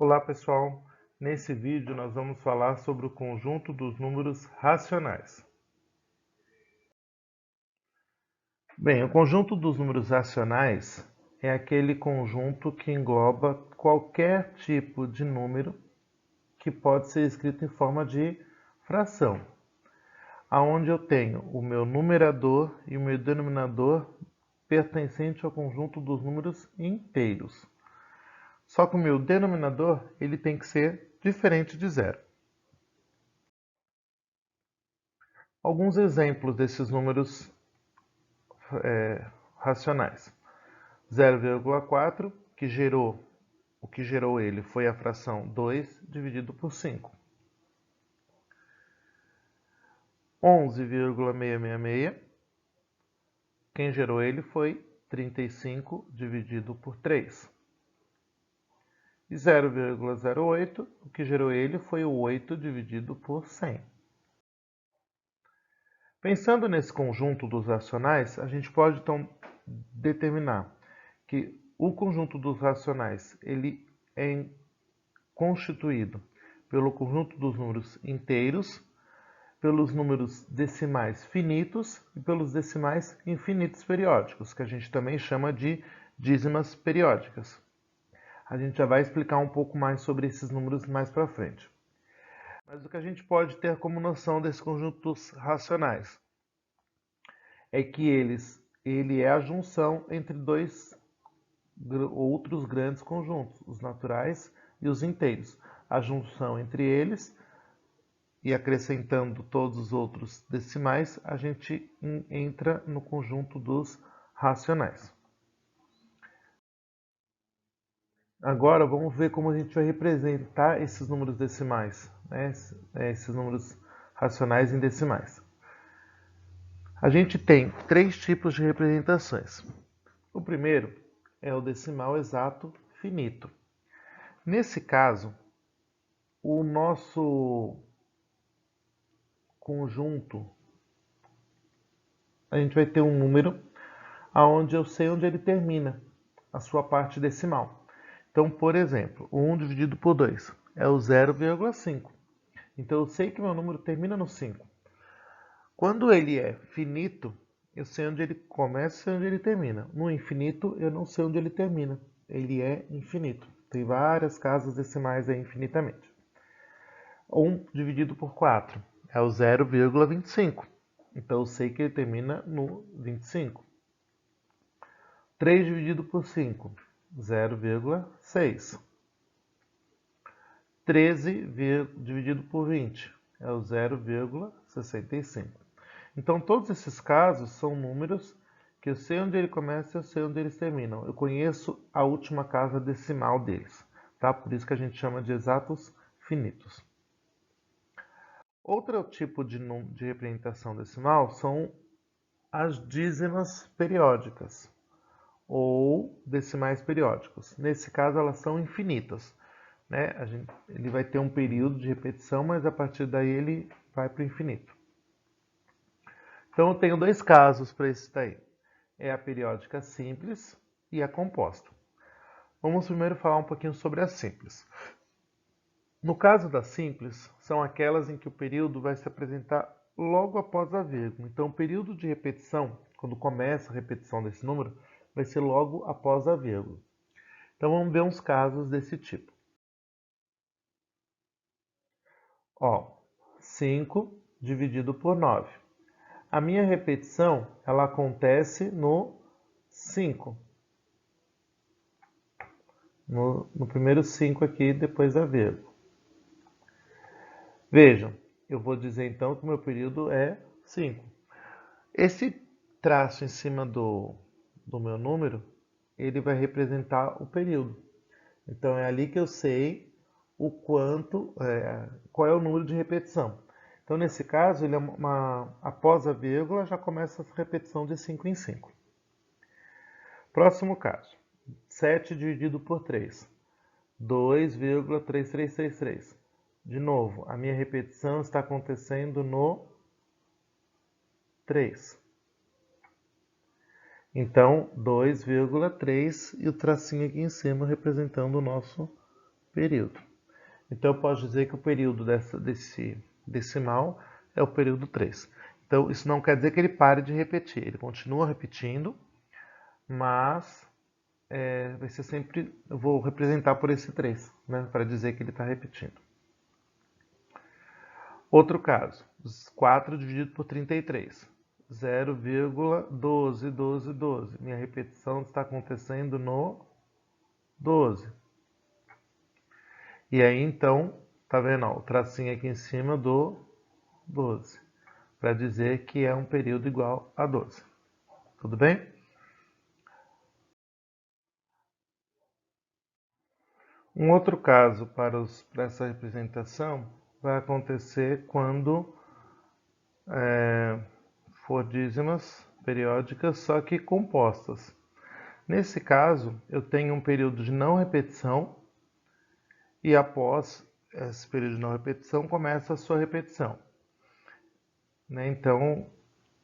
Olá pessoal, nesse vídeo nós vamos falar sobre o conjunto dos números racionais. Bem, o conjunto dos números racionais é aquele conjunto que engloba qualquer tipo de número que pode ser escrito em forma de fração, aonde eu tenho o meu numerador e o meu denominador pertencente ao conjunto dos números inteiros. Só que o meu denominador ele tem que ser diferente de zero. Alguns exemplos desses números racionais. 0,4, o que gerou ele foi a fração 2 dividido por 5. 11,666, quem gerou ele foi 35 dividido por 3. E 0,08, o que gerou ele foi o 8 dividido por 100. Pensando nesse conjunto dos racionais, a gente pode então determinar que o conjunto dos racionais ele é constituído pelo conjunto dos números inteiros, pelos números decimais finitos e pelos decimais infinitos periódicos, que a gente também chama de dízimas periódicas. A gente já vai explicar um pouco mais sobre esses números mais para frente. Mas o que a gente pode ter como noção desses conjuntos racionais é que ele é a junção entre dois outros grandes conjuntos, os naturais e os inteiros. A junção entre eles e acrescentando todos os outros decimais, a gente entra no conjunto dos racionais. Agora vamos ver como a gente vai representar esses números decimais, né? Esses números racionais em decimais. A gente tem três tipos de representações. O primeiro é o decimal exato finito. Nesse caso, o nosso conjunto, a gente vai ter um número onde eu sei onde ele termina, a sua parte decimal. Então, por exemplo, o 1 dividido por 2 é o 0,5. Então, eu sei que meu número termina no 5. Quando ele é finito, eu sei onde ele começa e sei onde ele termina. No infinito, eu não sei onde ele termina. Ele é infinito. Tem várias casas decimais aí infinitamente. 1 dividido por 4 é o 0,25. Então, eu sei que ele termina no 25. 3 dividido por 5, 0,6. 13 dividido por 20 é o 0,65. Então, todos esses casos são números que eu sei onde ele começa e eu sei onde eles terminam. Eu conheço a última casa decimal deles, tá? Por isso que a gente chama de exatos finitos. Outro tipo de representação decimal são as dízimas periódicas ou decimais periódicos. Nesse caso, elas são infinitas, né? Ele vai ter um período de repetição, mas a partir daí ele vai para o infinito. Então, eu tenho dois casos para esse daí. É a periódica simples e a composta. Vamos primeiro falar um pouquinho sobre a simples. No caso da simples, são aquelas em que o período vai se apresentar logo após a vírgula. Então, o período de repetição, quando começa a repetição desse número, vai ser logo após a vírgula. Então, vamos ver uns casos desse tipo. Ó, 5 dividido por 9. A minha repetição, ela acontece no 5. No primeiro 5 aqui, depois da vírgula. Vejam, eu vou dizer então que o meu período é 5. Esse traço em cima do meu número, ele vai representar o período. Então é ali que eu sei o quanto, qual é o número de repetição. Então nesse caso, ele é após a vírgula já começa a repetição de 5 em 5. Próximo caso, 7 dividido por 3, 2,3333. De novo, a minha repetição está acontecendo no 3. Então, 2,3 e o tracinho aqui em cima representando o nosso período. Então, eu posso dizer que o período desse decimal é o período 3. Então, isso não quer dizer que ele pare de repetir. Ele continua repetindo, mas vai ser sempre... Eu vou representar por esse 3, né, para dizer que ele está repetindo. Outro caso, 4 dividido por 33. 0,121212. Minha repetição está acontecendo no 12. E aí, então, tá vendo, ó, o tracinho aqui em cima do 12, para dizer que é um período igual a 12. Tudo bem? Um outro caso para essa representação vai acontecer quando for dízimas periódicas, só que compostas. Nesse caso, eu tenho um período de não repetição e após esse período de não repetição começa a sua repetição. Então,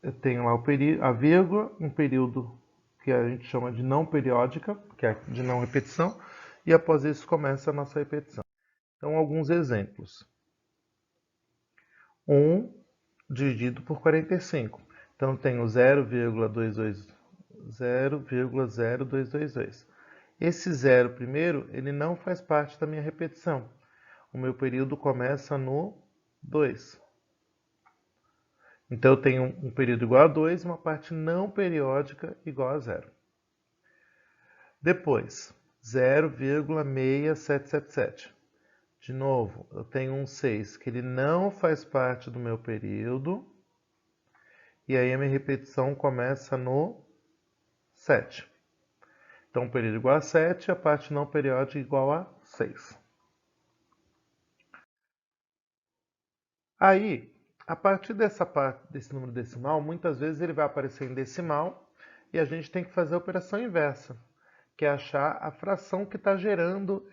eu tenho lá a vírgula, um período que a gente chama de não periódica, que é de não repetição, e após isso começa a nossa repetição. Então, alguns exemplos. 1 dividido por 45. Então, tenho 0,0222. Esse zero primeiro, ele não faz parte da minha repetição. O meu período começa no 2. Então, eu tenho um período igual a 2 e uma parte não periódica igual a 0. Depois, 0,6777. De novo, eu tenho um 6 que ele não faz parte do meu período. E aí a minha repetição começa no 7. Então, o período igual a 7, a parte não periódica igual a 6. Aí, a partir desse número decimal, muitas vezes ele vai aparecer em decimal e a gente tem que fazer a operação inversa, que é achar a fração que está gerando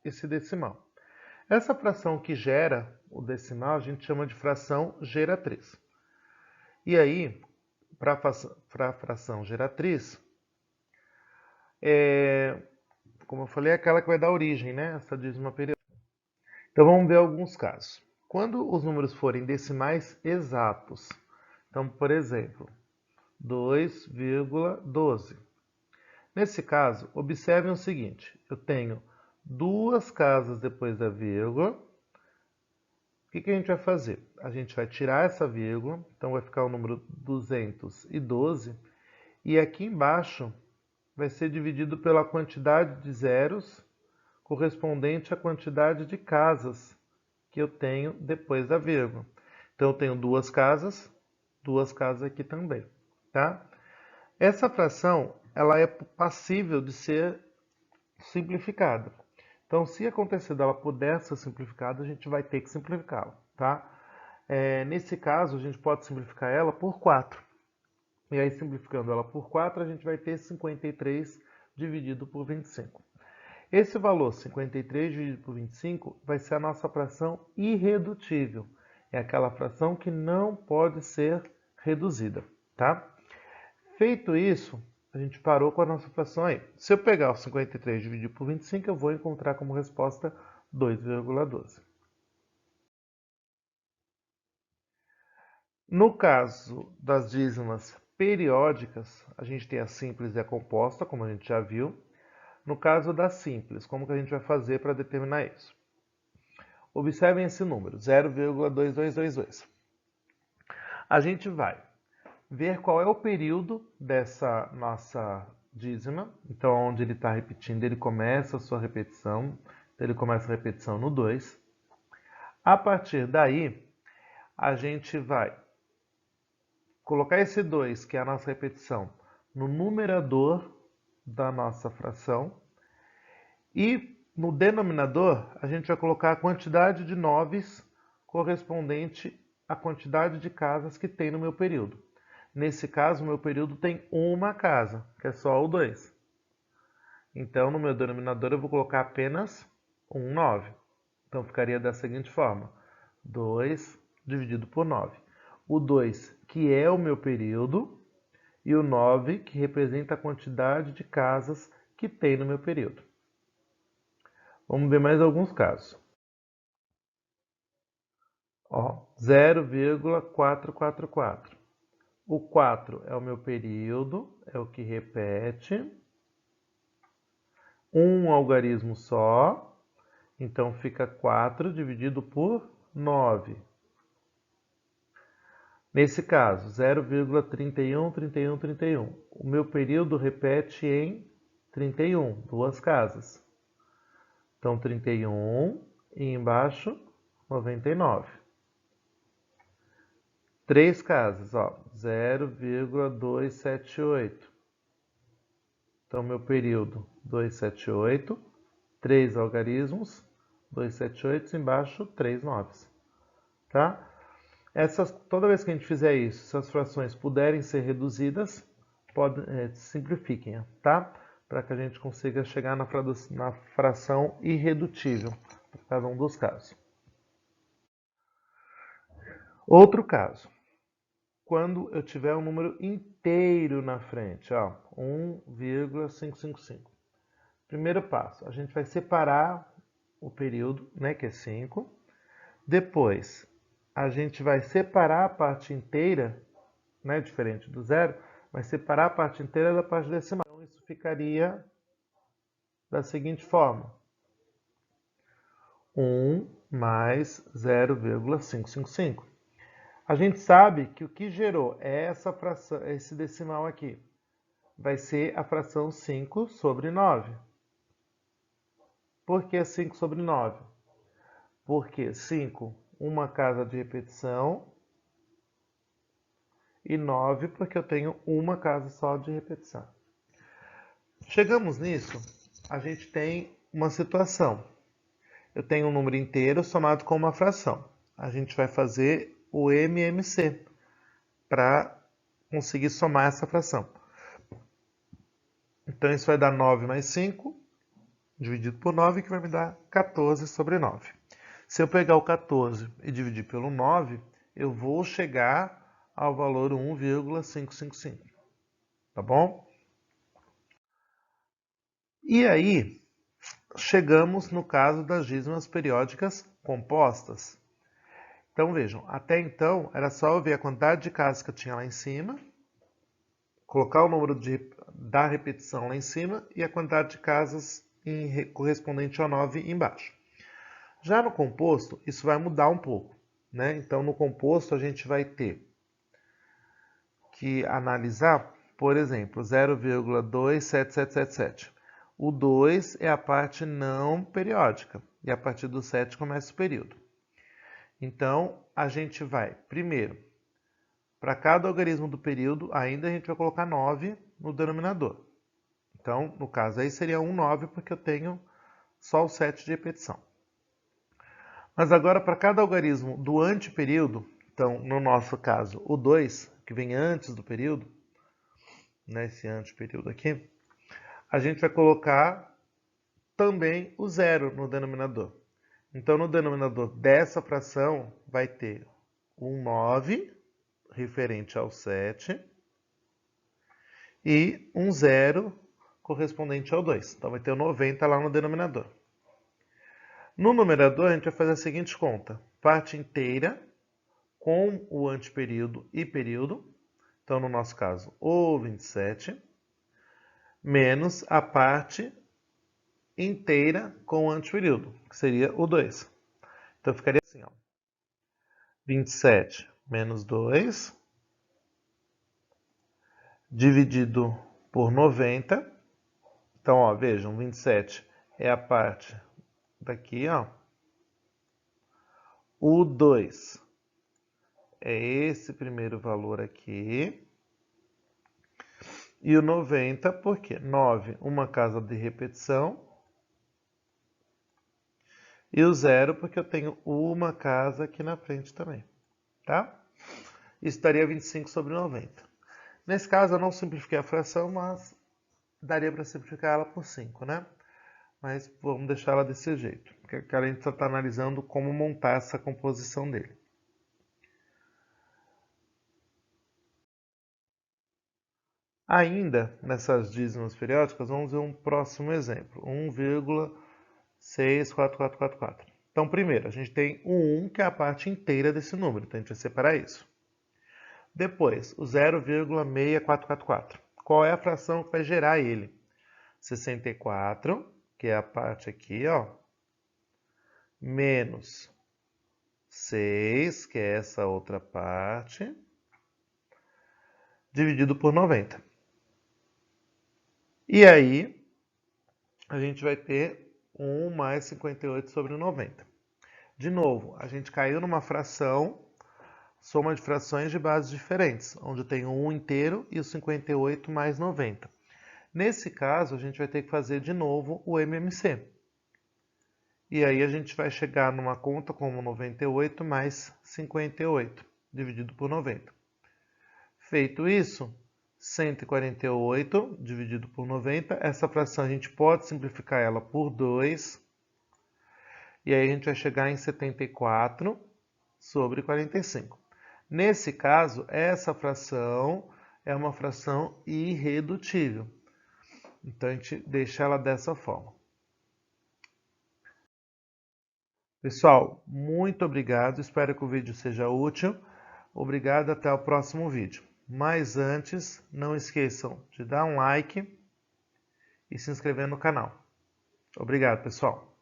esse decimal. Essa fração que gera o decimal a gente chama de fração geratriz. E aí, para a fração geratriz, como eu falei, é aquela que vai dar origem, né? Essa dízima periódica. Então vamos ver alguns casos. Quando os números forem decimais exatos, então, por exemplo, 2,12. Nesse caso, observem o seguinte, eu tenho duas casas depois da vírgula. O que a gente vai fazer? A gente vai tirar essa vírgula, então vai ficar o número 212, e aqui embaixo vai ser dividido pela quantidade de zeros correspondente à quantidade de casas que eu tenho depois da vírgula. Então, eu tenho duas casas aqui também, tá? Essa fração, ela é passível de ser simplificada. Então, se acontecer dela puder ser simplificada, a gente vai ter que simplificá-la, tá? Nesse caso, a gente pode simplificar ela por 4. E aí, simplificando ela por 4, a gente vai ter 53 dividido por 25. Esse valor, 53 dividido por 25, vai ser a nossa fração irredutível. É aquela fração que não pode ser reduzida, tá? Feito isso, a gente parou com a nossa fração aí. Se eu pegar o 53 e dividir por 25, eu vou encontrar como resposta 2,12. No caso das dízimas periódicas, a gente tem a simples e a composta, como a gente já viu. No caso da simples, como que a gente vai fazer para determinar isso? Observem esse número, 0,2222. A gente vai ver qual é o período dessa nossa dízima. Então, onde ele está repetindo, ele começa a sua repetição. Então, ele começa a repetição no 2. A partir daí, a gente vai colocar esse 2, que é a nossa repetição, no numerador da nossa fração. E no denominador, a gente vai colocar a quantidade de noves correspondente à quantidade de casas que tem no meu período. Nesse caso, o meu período tem uma casa, que é só o 2. Então, no meu denominador, eu vou colocar apenas um 9. Então, ficaria da seguinte forma. 2 dividido por 9. O 2, que é o meu período, e o 9, que representa a quantidade de casas que tem no meu período. Vamos ver mais alguns casos. 0,444. O 4 é o meu período, é o que repete. Um algarismo só, então fica 4 dividido por 9. Nesse caso, 0,31. O meu período repete em 31, duas casas. Então, 31 e embaixo 99. Três casas, 0,278. Então, meu período 278, 3 algarismos, 278 embaixo 3 noves. Tá? Toda vez que a gente fizer isso, se as frações puderem ser reduzidas, simplifiquem, tá? Para que a gente consiga chegar na fração irredutível, para cada um dos casos. Outro caso, quando eu tiver um número inteiro na frente, 1,555. Primeiro passo, a gente vai separar o período, né, que é 5. Depois, a gente vai separar a parte inteira, né, diferente do zero, vai separar a parte inteira da parte decimal. Então, isso ficaria da seguinte forma: 1 mais 0,555. A gente sabe que o que gerou essa fração, esse decimal aqui, vai ser a fração 5 sobre 9. Por que 5 sobre 9? Porque 5, uma casa de repetição, e 9 porque eu tenho uma casa só de repetição. Chegamos nisso, a gente tem uma situação. Eu tenho um número inteiro somado com uma fração. A gente vai fazer o MMC para conseguir somar essa fração. Então, isso vai dar 9 mais 5, dividido por 9, que vai me dar 14 sobre 9. Se eu pegar o 14 e dividir pelo 9, eu vou chegar ao valor 1,555. Tá bom? E aí, chegamos no caso das dízimas periódicas compostas. Então, vejam, até então era só eu ver a quantidade de casas que eu tinha lá em cima, colocar o número da repetição lá em cima e a quantidade de casas correspondente ao 9 embaixo. Já no composto, isso vai mudar um pouco, né? Então, no composto, a gente vai ter que analisar, por exemplo, 0,27777. O 2 é a parte não periódica, e a partir do 7 começa o período. Então, a gente vai, primeiro, para cada algarismo do período, ainda a gente vai colocar 9 no denominador. Então, no caso aí seria 9, porque eu tenho só o 7 de repetição. Mas agora, para cada algarismo do anteperíodo, então, no nosso caso, o 2, que vem antes do período, nesse anteperíodo aqui, a gente vai colocar também o 0 no denominador. Então, no denominador dessa fração, vai ter um 9, referente ao 7, e um 0, correspondente ao 2. Então, vai ter o 90 lá no denominador. No numerador, a gente vai fazer a seguinte conta. Parte inteira com o anteperíodo e período. Então, no nosso caso, o 27, menos a parte inteira com o anteperíodo, que seria o 2. Então, ficaria assim, 27 menos 2, dividido por 90. Então, vejam, 27 é a parte daqui, O 2 é esse primeiro valor aqui. E o 90, por quê? 9, uma casa de repetição. E o 0, porque eu tenho uma casa aqui na frente também, tá? Isso daria 25 sobre 90. Nesse caso, eu não simplifiquei a fração, mas daria para simplificar ela por 5, né? Mas vamos deixar ela desse jeito, porque a gente só está analisando como montar essa composição dele. Ainda nessas dízimas periódicas, vamos ver um próximo exemplo, 1,5 6,4444. Então, primeiro, a gente tem o 1, que é a parte inteira desse número, então a gente vai separar isso. Depois, o 0,6444. Qual é a fração que vai gerar ele? 64, que é a parte aqui, ó, menos 6, que é essa outra parte, dividido por 90. E aí, a gente vai ter 1 mais 58 sobre 90. De novo, a gente caiu numa fração, soma de frações de bases diferentes, onde tem o 1 inteiro e o 58 mais 90. Nesse caso, a gente vai ter que fazer de novo o MMC. E aí a gente vai chegar numa conta como 98 mais 58, dividido por 90. Feito isso, 148 dividido por 90, essa fração a gente pode simplificar ela por 2, e aí a gente vai chegar em 74 sobre 45. Nesse caso, essa fração é uma fração irredutível. Então, a gente deixa ela dessa forma. Pessoal, muito obrigado. Espero que o vídeo seja útil. Obrigado, até o próximo vídeo. Mas antes, não esqueçam de dar um like e se inscrever no canal. Obrigado, pessoal.